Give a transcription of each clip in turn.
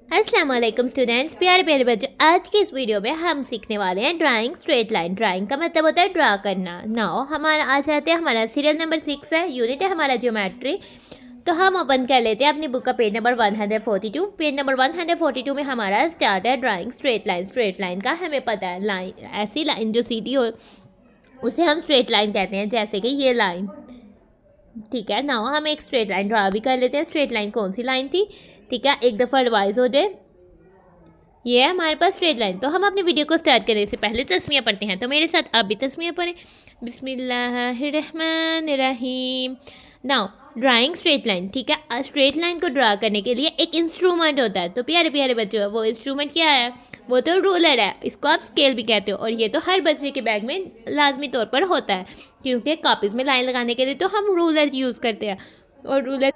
अस्सलाम वालेकुम स्टूडेंट्स, प्यारे प्यारे बच्चों। आज के इस वीडियो में हम सीखने वाले हैं ड्राइंग स्ट्रेट लाइन। ड्राइंग का मतलब होता है ड्रा करना। नाउ हमारा आ जाते हैं, हमारा सीरियल नंबर 6 है, यूनिट है हमारा ज्योमेट्री। तो हम ओपन कर लेते हैं अपनी बुक का पेज नंबर 142। पेज नंबर 142 में हमारा स्टार्ट है drawing straight line. Straight line का हमें पता है, लाइन, ऐसी लाइन जो सीधी हो उसे हम स्ट्रेट लाइन कहते हैं, जैसे कि ये लाइन। ठीक है, नाउ हम एक स्ट्रेट लाइन ड्रा भी कर लेते हैं। स्ट्रेट लाइन कौन सी लाइन थी? ठीक है, एक दफ़ा रिवाइज हो जाए। ये है हमारे पास स्ट्रेट लाइन। तो हम अपनी वीडियो को स्टार्ट करने से पहले तस्मीयाँ पढ़ते हैं, तो मेरे साथ आप भी तस्मीयाँ पढ़ें। बिस्मिल्लाहिर्रहमानिर्रहीम। Now drawing straight line. ठीक है, स्ट्रेट लाइन को ड्रा करने के लिए एक इंस्ट्रूमेंट होता है। तो प्यारे प्यारे बच्चों, वो इंस्ट्रूमेंट क्या है? वो तो रूलर है। इसको आप स्केल भी कहते हो, और ये तो हर बच्चे के बैग में लाजमी तौर पर होता है, क्योंकि कॉपीज़ में लाइन लगाने के लिए तो हम रूलर यूज़ करते हैं, और रूलर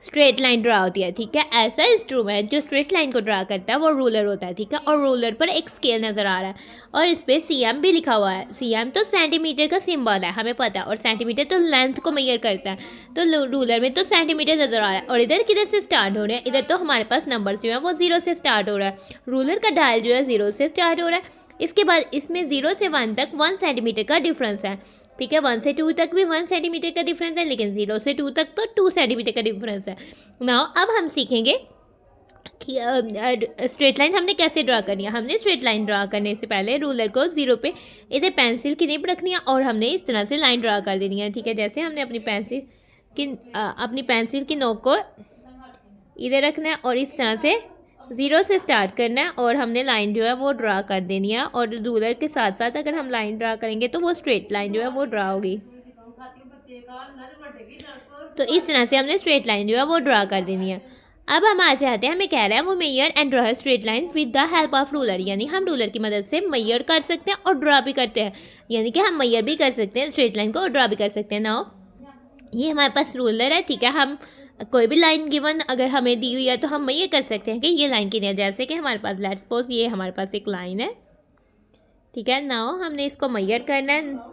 स्ट्रेट लाइन ड्रा होती है। ठीक है, ऐसा इंस्ट्रूमेंट जो स्ट्रेट लाइन को ड्रा करता है वो रूलर होता है। ठीक है, और रूलर पर एक स्केल नज़र आ रहा है, और इस पर सीएम भी लिखा हुआ है। सीएम तो सेंटीमीटर का सिंबल है, हमें पता है, और सेंटीमीटर तो लेंथ को मेजर करता है। तो रूलर में तो सेंटीमीटर नज़र आ रहा है, और इधर किधर से स्टार्ट हो रहे हैं? इधर तो हमारे पास नंबर जो है वो 0 से स्टार्ट हो रहा है। रूलर का डायल जो है 0 से स्टार्ट हो रहा है। इसके बाद इसमें 0 से 1 तक 1 सेंटीमीटर का डिफरेंस है। ठीक है, 1 से 2 तक भी 1 सेंटीमीटर का डिफरेंस है, लेकिन 0 से 2 तक तो 2 सेंटीमीटर का डिफरेंस है। नाउ अब हम सीखेंगे कि स्ट्रेट लाइन हमने कैसे ड्रा करनी है। हमने स्ट्रेट लाइन ड्रा करने से पहले रूलर को 0 पे इधर पेंसिल की निब रखनी है, और हमने इस तरह से लाइन ड्रा कर देनी है। ठीक है, जैसे हमने अपनी पेंसिल की नोक को इधर रखना है, और इस तरह से 0 से स्टार्ट करना है, और हमने लाइन जो है वो ड्रा कर देनी है। और रूलर के साथ साथ अगर हम लाइन ड्रा करेंगे तो वो स्ट्रेट लाइन जो है वो ड्रा होगी। तो इस तरह से हमने स्ट्रेट लाइन जो है वो ड्रा कर देनी है। अब हम आ जाते हैं, हमें कह रहा है वो mayor and draw straight line with the help of ruler, यानी हम रूलर की मदद से मेयर कर सकते हैं और ड्रा भी करते हैं। यानी कि हम मेयर भी कर सकते हैं स्ट्रेट लाइन को, और ड्रा भी कर सकते हैं। नाउ ये हमारे पास रूलर है। ठीक है, हम कोई भी लाइन गिवन अगर हमें दी हुई है तो हम ये कर सकते हैं कि ये लाइन कितनी है। जैसे कि हमारे पास लेट्स सपोज ये हमारे पास एक लाइन है। ठीक है, नाउ हमने इसको मेजर करना है।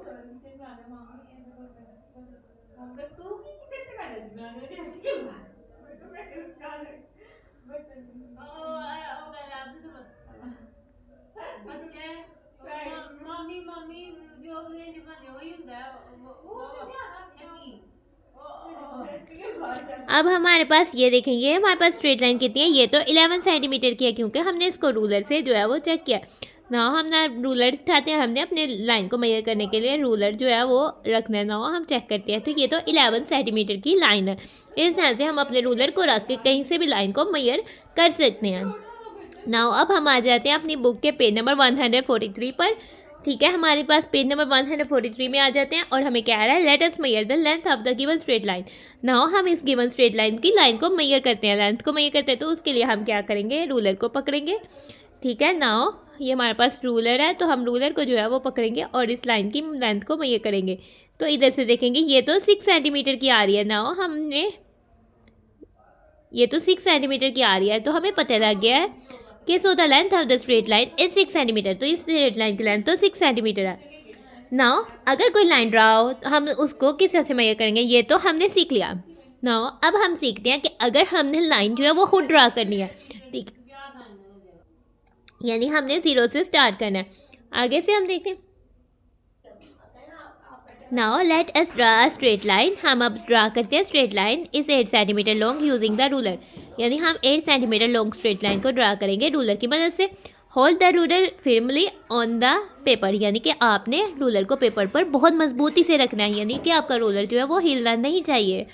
अब हमारे पास ये देखेंगे, हमारे पास स्ट्रेट लाइन कितनी है? ये तो 11 सेंटीमीटर की है, क्योंकि हमने इसको रूलर से जो है वो चेक किया। ना हम ना रूलर उठाते हैं, हमने अपने लाइन को मेजर करने के लिए रूलर जो है वो रखना है। ना हम चेक करते हैं, तो ये तो 11 सेंटीमीटर की लाइन है। इस तरह से हम अपने रूलर को रख के कहीं से भी लाइन को मेजर कर सकते हैं। नाउ अब हम आ जाते हैं अपनी बुक के पेज नंबर 143 पर। ठीक है, हमारे पास पेज नंबर 143 में आ जाते हैं, और हमें कह रहा है let us measure the length of the given straight line. Now हम इस गिवन स्ट्रेट लाइन की लाइन को मेजर करते हैं, लेंथ को मेजर करते हैं। तो उसके लिए हम क्या करेंगे? रूलर को पकड़ेंगे। ठीक है, नाउ ये हमारे पास रूलर है, तो हम रूलर को जो है वो पकड़ेंगे और इस लाइन की लेंथ को मेजर करेंगे। तो इधर से देखेंगे, ये तो 6 सेंटीमीटर की आ रही है। नाउ हमने ये तो 6 सेंटीमीटर की आ रही है, तो हमें पता लग गया है कि so the length of the straight line is 6 centimetre. तो इस स्ट्रेट लाइन की लेंथ तो 6 सेंटीमीटर है। नाउ अगर कोई लाइन ड्रा हो तो हम उसको किस तरह से मेजर करेंगे, ये तो हमने सीख लिया। नाउ अब हम सीखते हैं कि अगर हमने लाइन जो है वो खुद ड्रा करनी है। ठीक, यानी हमने 0 से स्टार्ट करना है। आगे से हम देखते हैं, now let us draw straight line. हम अब ड्रा करते हैं स्ट्रेट लाइन इस 8 centimetre long using the ruler, यानी हम 8 सेंटीमीटर लॉन्ग स्ट्रेट लाइन को ड्रा करेंगे रूलर की मदद से। Hold the ruler firmly on the paper, यानी कि आपने रूलर को पेपर पर बहुत मजबूती से रखना है, यानी कि आपका रूलर जो है वो हिलना नहीं चाहिए।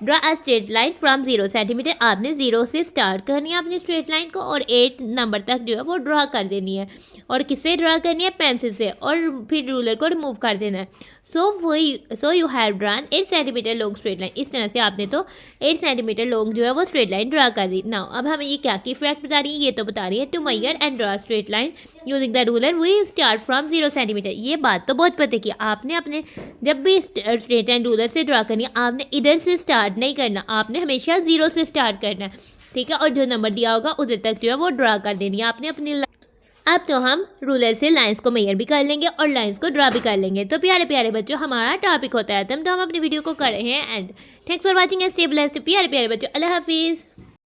Draw a straight line from 0 centimetre, आपने 0 से स्टार्ट करनी है अपनी स्ट्रेट लाइन को, और 8 नंबर तक जो है वो ड्रा कर देनी है। और किससे ड्रा करनी है? पेंसिल से, और फिर रूलर को रिमूव कर देना है। So you have drawn 8 centimetre long straight line. इस तरह से आपने तो 8 सेंटीमीटर लॉन्ग जो है वो स्ट्रेट लाइन ड्रा कर दी। नाउ अब हमें ये क्या की फैक्ट बता रही है? ये तो बता रही है to measure and draw straight line using the ruler we start from 0 centimetre. ये बात तो बहुत पता है कि आपने अपने जब भी स्ट्रेट लाइन रूलर से ड्रा करनी है, आपने इधर से स्टार्ट नहीं करना, आपने हमेशा 0 से स्टार्ट करना है। ठीक है, और जो नंबर दिया होगा उधर तक जो है वो ड्रा कर देनी है आपने अपनी। अब तो हम रूलर से लाइंस को मेजर भी कर लेंगे और लाइंस को ड्रा भी कर लेंगे। तो प्यारे प्यारे बच्चों, हमारा टॉपिक होता है तो हम अपनी वीडियो को कर रहे हैं and thanks for watching and stay blessed. प्यारे प्यारे बच्चों, अल्लाह हाफिज़।